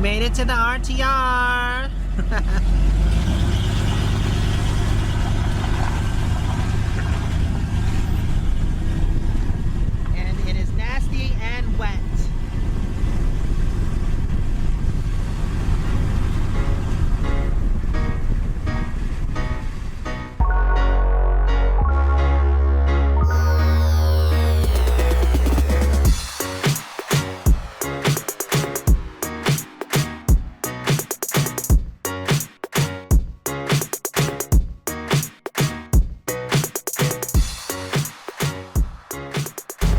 made it to the RTR. And it is nasty and wet.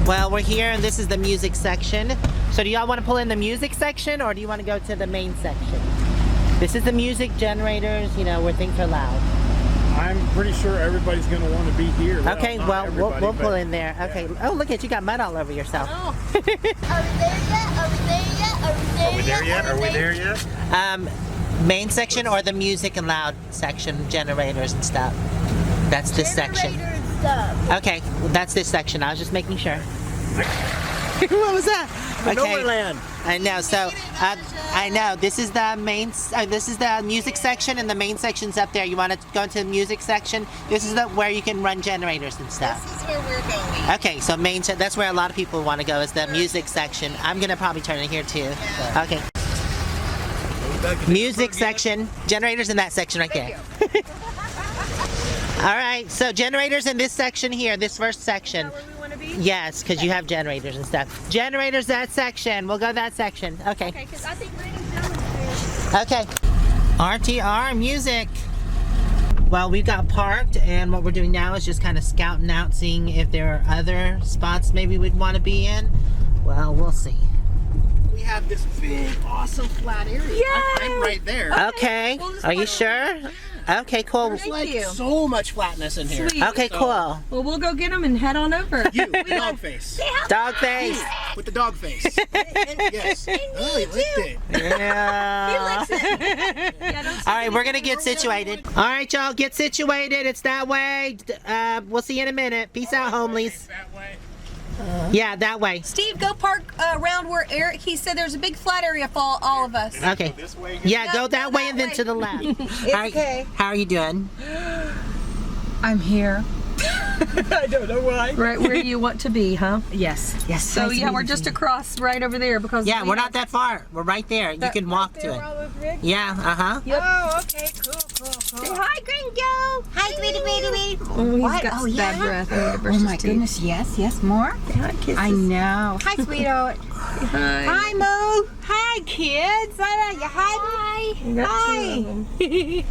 Well, we're here and this is the music section. So do y'all want to pull in the music section or do you want to go to the main section? This is the music generators, you know, where things are loud. I'm pretty sure everybody's going to want to be here. Okay, well, we'll pull in there. Okay. Yeah. Oh, look at you got mud all over yourself. Are we there yet? Are we there yet? Are we there yet? Are we there yet? Main section or the music and loud section, generators and stuff. That's this section. Generator and stuff. Okay, well, that's this section. I was just making sure. What was that? Nowhere land. I know. So I know this is the main. This is the music section, and the main section's up there. You want to go into the music section? This is where you can run generators and stuff. This is where we're going. Okay, so that's where a lot of people want to go is the music section. I'm gonna probably turn it here too. Yeah. Okay. Music section, generators in that section right there. All right, so generators in this section here, this first section. Is that where we want to be? Yes, because you have generators and stuff. Generators, that section. We'll go that section. Okay. Okay, because I think Randy's down there. Okay. RTR music. Well, we got parked, and what we're doing now is just kind of scouting out, seeing if there are other spots maybe we'd want to be in. Well, we'll see. We have this big, awesome flat area. Yay! I'm right there. Okay. Are you sure? Okay, cool. There's like so much flatness in here. Sweet. Okay, cool. Well, we'll go get them and head on over. You, dog face. Dog face. With the dog face. Yes. Oh, he licked it. Yeah. He licks it. Yeah, don't All right, we're gonna get situated. All right, y'all, get situated. It's that way. We'll see you in a minute. Peace out, homelies. That way. Yeah, that way. Steve, go park around where Eric, he said there's a big flat area for all of us. Okay. This way. Yeah, No, go that go way that and then way. to the left. It's okay. How are you doing? I'm here. I don't know why. Right where you want to be, huh? Yes. Yes. So yeah, we're just across right over there because Yeah, we're not that far. We're right there. You can walk to it. Yeah, uh-huh. Yep. Oh, okay, cool. Say hi, Gringo. Hi, sweetie, sweetie. Oh, he's What? got Oh, bad yeah? breath. I need to brush Oh his my teeth. goodness, yes, more? Kisses. I know. Hi, sweetheart. Hi. Hi, Moo. Hi, kids. Hi. You got two of them.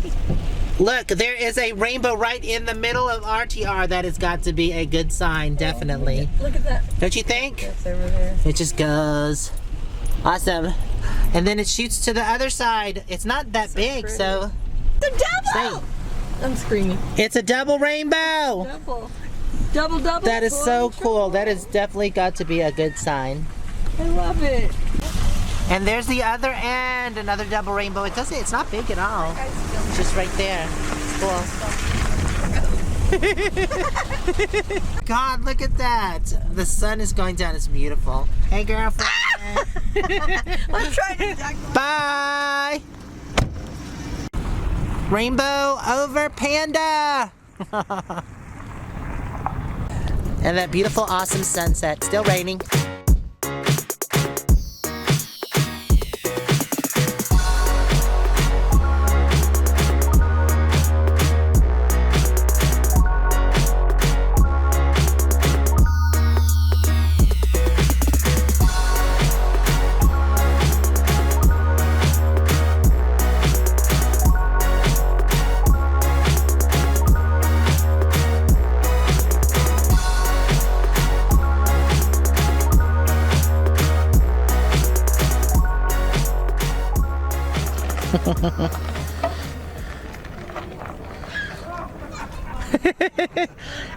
Look, there is a rainbow right in the middle of RTR. That has got to be a good sign, definitely. Look at that. Don't you think? It's over there. It just goes. Awesome. And then it shoots to the other side. It's not that big, pretty. so. The double. Say, I'm screaming. it's a double rainbow. Double. That is so cool. That has definitely got to be a good sign. I love it. And there's the other end, another double rainbow. It's not big at all. It's just right there. It's cool. God, look at that. The sun is going down. It's beautiful. Hey, girlfriend. I'm trying to. Bye. Rainbow over Panda. And that beautiful, awesome sunset. Still raining.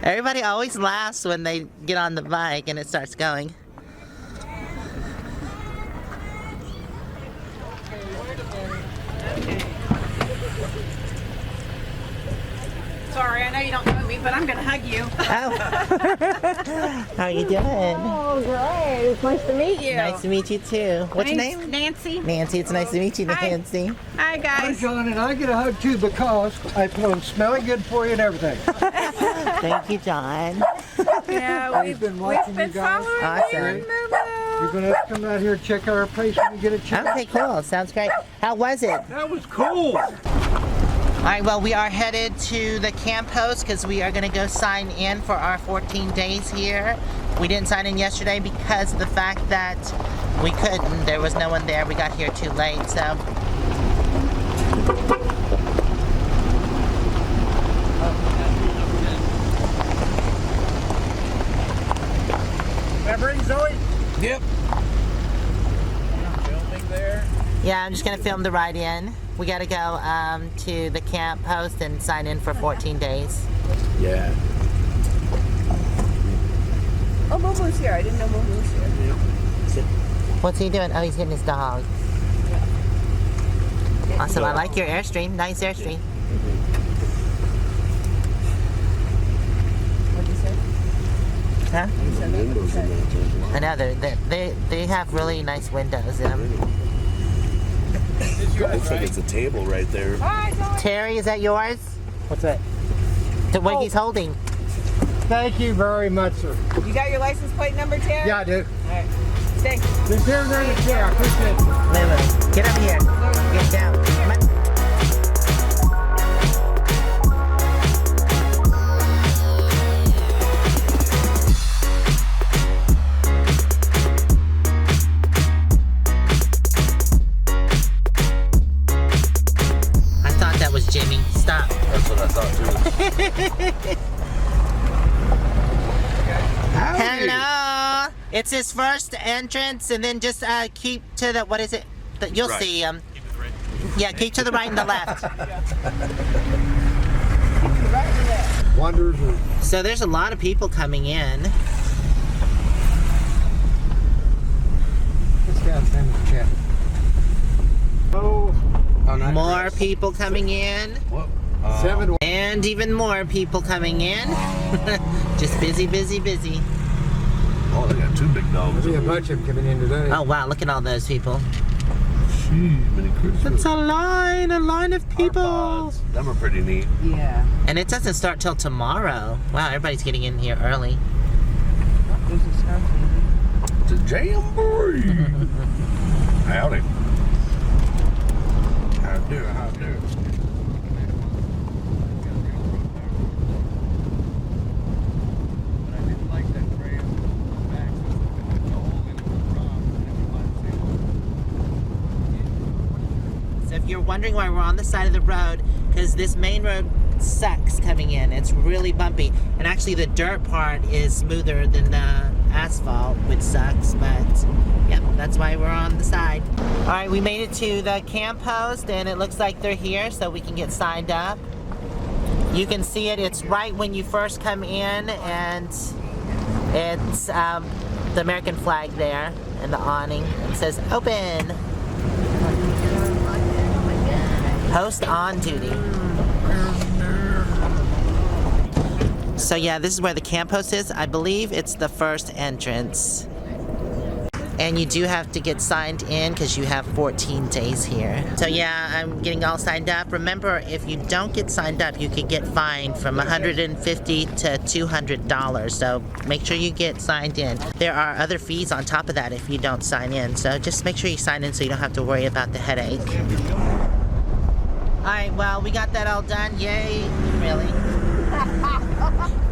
Everybody always laughs when they get on the bike and it starts going. Sorry, I know you don't know me, but I'm gonna hug you. Oh. How you doing? Oh, great. It's nice to meet you. Nice to meet you too. What's your Name's name? Nancy. Nancy. It's nice to meet you, Hi. Nancy. Hi, Hi, guys. John, and I get a hug too because I put on smelling good for you and everything. Thank you, John. Yeah, We've been watching you guys. following Awesome. you, Moo-moo. You're going to have to come out here and check out our place when you get a chance. Okay, cool. Sounds great. How was it? That was cool. All right, well, we are headed to the camp host because we are going to go sign in for our 14 days here. We didn't sign in yesterday because of the fact that we couldn't. There was no one there. We got here too late, so. That ring, Zoe? Yep. Filming there. Yeah, I'm just going to film the ride in. We got to go to the camp host and sign in for 14 days. Yeah. Oh, Moo-moo's here. I didn't know Moo-moo was here. What's he doing? Oh, he's getting his dog. Awesome. I like your Airstream. Nice Airstream. What'd you say? Huh? Windows in that. I know. They have really nice windows in them. Looks like it's a table right there. Terry, is that yours? What's that? What he's holding? Thank you very much, sir. You got your license plate number, Terry? Yeah, I do. All right. Stay. Just here and there in the chair. I appreciate it. Lily, get up here. Get down. Come on. I thought that was Jimmy. Stop. That's what I thought too. Hello. It's his first entrance, and then just keep to the, what is it? You'll Right. see him. Yeah, keep to the right and the left. Wonders of So there's a lot of people coming in. this guy's name is Chet. Oh, not More Chris. people coming in. What? 7 And even more people coming in. Just busy, busy, busy. Oh, they got two big dogs. There'll be a over bunch of them coming in today. Oh wow, look at all those people. there. Jeez, many Christmas. It's a line of people. Pods. Them are pretty neat. Yeah. And it doesn't start till tomorrow. Wow, everybody's getting in here early. There's a scarf. It's a jamboree. Howdy. How do? How do? So if you're wondering why we're on the side of the road, because this main road sucks coming in. It's really bumpy. And actually the dirt part is smoother than the asphalt, which sucks, but yeah, that's why we're on the side. All right, we made it to the camp host, and it looks like they're here, so we can get signed up. You can see it. It's right when you first come in, and it's the American flag there and the awning. It says open. Host on duty. So yeah, this is where the camp host is. I believe it's the first entrance. And you do have to get signed in because you have 14 days here. So yeah, I'm getting all signed up. Remember, if you don't get signed up, you could get fined from $150 to $200. So make sure you get signed in. There are other fees on top of that if you don't sign in. So just make sure you sign in so you don't have to worry about the headache. All right, well, we got that all done. Yay, really.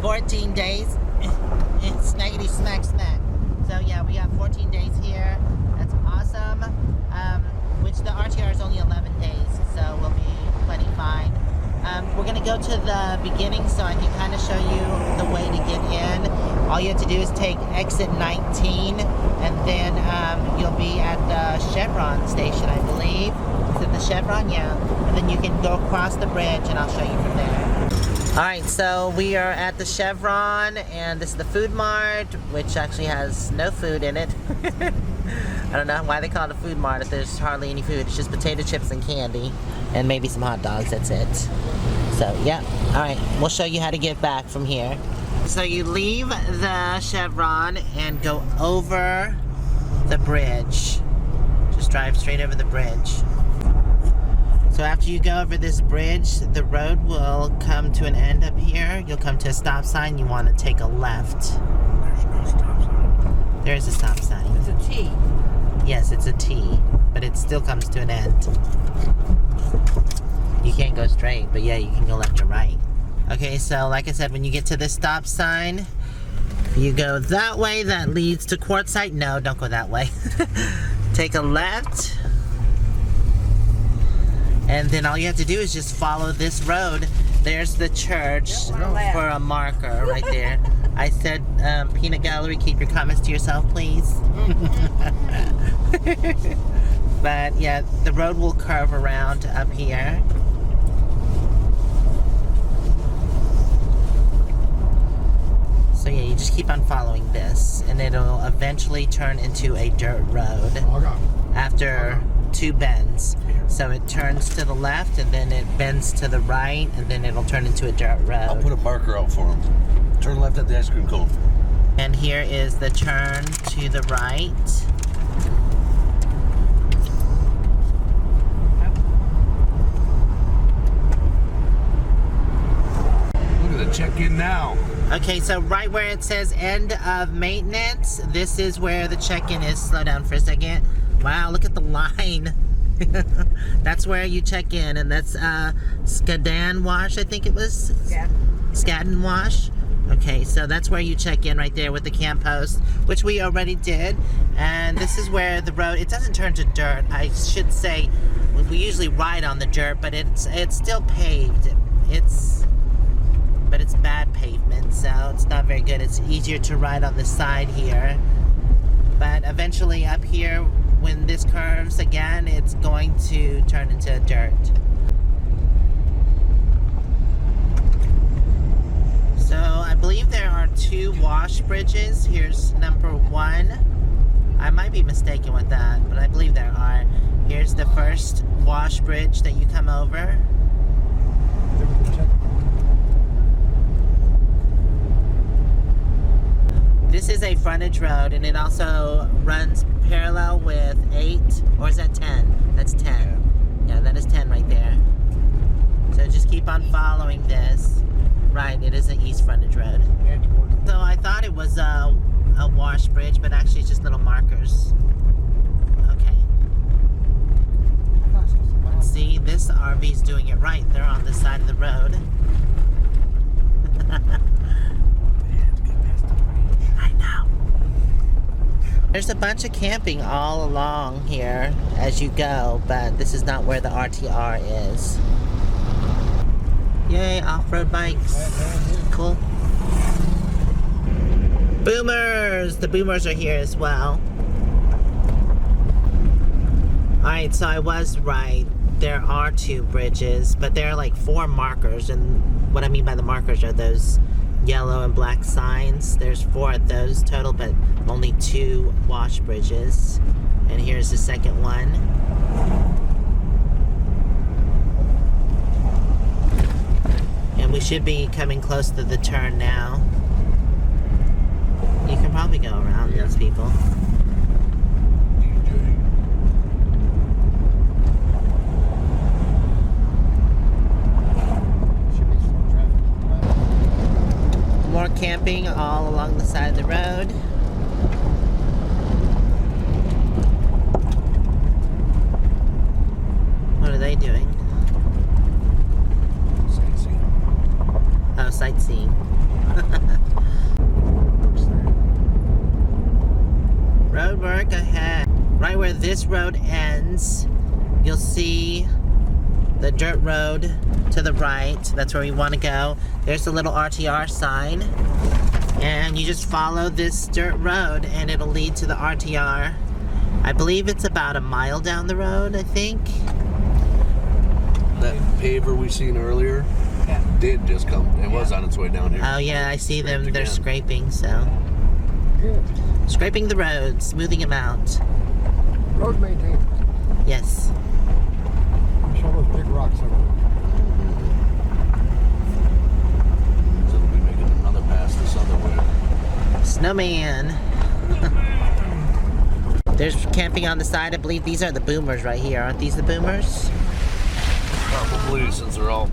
14 days. Snaggity smack smack. So yeah, we got 14 days here. That's awesome. Which the RTR is only 11 days, so we'll be plenty fine. We're gonna go to the beginning so I can kind of show you the way to get in. All you have to do is take exit 19, and then you'll be at the Chevron station, I believe. Is it the Chevron? Yeah. And then you can go across the bridge, and I'll show you from there. All right, so we are at the Chevron, and this is the food mart, which actually has no food in it. I don't know why they call it a food mart if there's hardly any food. It's just potato chips and candy and maybe some hot dogs. That's it. So, yeah. All right. We'll show you how to get back from here. So you leave the Chevron and go over the bridge. Just drive straight over the bridge. So after you go over this bridge, the road will come to an end up here. You'll come to a stop sign. You want to take a left. There's no stop sign. There is a stop sign. It's a T. Yes, it's a T, but it still comes to an end. You can't go straight, but yeah, you can go left or right. Okay, so like I said, when you get to this stop sign, you go that way. That leads to Quartzsite. No, don't go that way. Take a left. And then all you have to do is just follow this road. There's the church for a marker right there. I said, Peanut Gallery, keep your comments to yourself, please. But yeah, the road will curve around up here. So yeah, you just keep on following this, and it'll eventually turn into a dirt road after 2 bends. So it turns to the left, and then it bends to the right, and then it'll turn into a dirt road. I'll put a marker out for him. Turn left at the ice cream cone. And here is the turn to the right. Look at the check-in now. Okay, so right where it says end of maintenance, this is where the check-in is. Slow down for a second. Wow, look at the line. That's where you check in, and that's Skadan Wash, I think it was. Yeah. Skadan Wash. Okay, so that's where you check in right there with the camp post, which we already did. And this is where the road, it doesn't turn to dirt. I should say, we usually ride on the dirt, but it's still paved. But it's bad pavement, so it's not very good. It's easier to ride on the side here. But eventually up here, when this curves again, it's going to turn into dirt. So I believe there are 2 wash bridges. Here's number 1. I might be mistaken with that, but I believe there are. Here's the first wash bridge that you come over. This is a frontage road, and it also runs parallel with 8, or is that 10? That's 10. Yeah, that is 10 right there. So just keep on following this. Right, it is an east frontage road. So I thought it was a wash bridge, but actually it's just little markers. Okay. See, this RV's doing it right. They're on the side of the road. I know. There's a bunch of camping all along here as you go, but this is not where the RTR is. Yay, off-road bikes. Cool. Boomers! The boomers are here as well. Alright, so I was right. There are 2 bridges, but there are like 4 markers, and what I mean by the markers are those yellow and black signs. There's 4 of those total, but only 2 wash bridges. And here's the second one. And we should be coming close to the turn now. You can probably go around those people. More camping all along the side of the road. What are they doing? Oh, sightseeing. Road work ahead. Right where this road ends, you'll see the dirt road to the right. That's where we want to go. There's the little RTR sign. And you just follow this dirt road and it'll lead to the RTR. I believe it's about a mile down the road, I think. That paver we seen earlier did just come. It was on its way down here. Oh yeah, I see them. Scraped They're again. scraping, so. Scraping the road, smoothing them out. Road maintained. Yes. I saw those big rocks over there. So we'll be making another pass this other way. Snowman. There's camping on the side. I believe these are the boomers right here. Aren't these the boomers? Probably, since they're all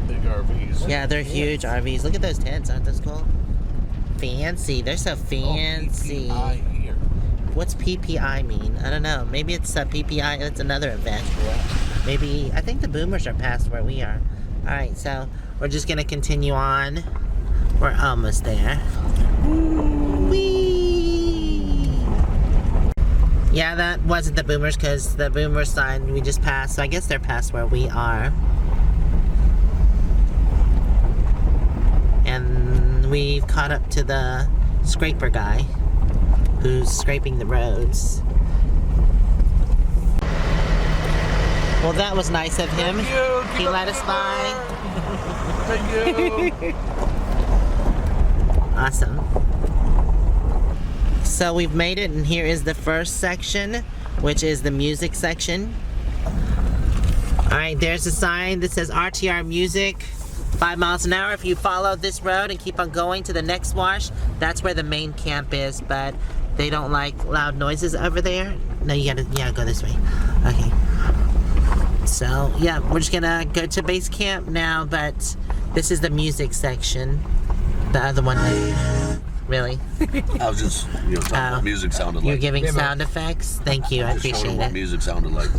big RVs. Yeah, they're huge RVs. Look at those tents. Aren't those cool? Fancy. They're so fancy. Oh, PPI here. What's PPI mean? I don't know. Maybe it's a PPI. It's another event. Maybe, I think the boomers are past where we are. Alright, so we're just going to continue on. We're almost there. Whee! Yeah, that wasn't the boomers because the boomer sign we just passed. So I guess they're past where we are. And we've caught up to the scraper guy who's scraping the roads. Well, that was nice of him. Thank you. He let us by. Thank you. Awesome. So we've made it, and here is the first section, which is the music section. Alright, there's a sign that says RTR music, 5 miles an hour. If you follow this road and keep on going to the next wash, that's where the main camp is, but they don't like loud noises over there. No, you gotta go this way. Okay. So, yeah, we're just gonna go to base camp now, but this is the music section. The other one has... Really? I was just, telling what music sounded like. You're giving sound effects? Thank you, I Just showing appreciate what it. music sounded like.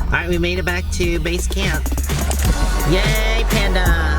Alright, we made it back to base camp. Yay, Panda!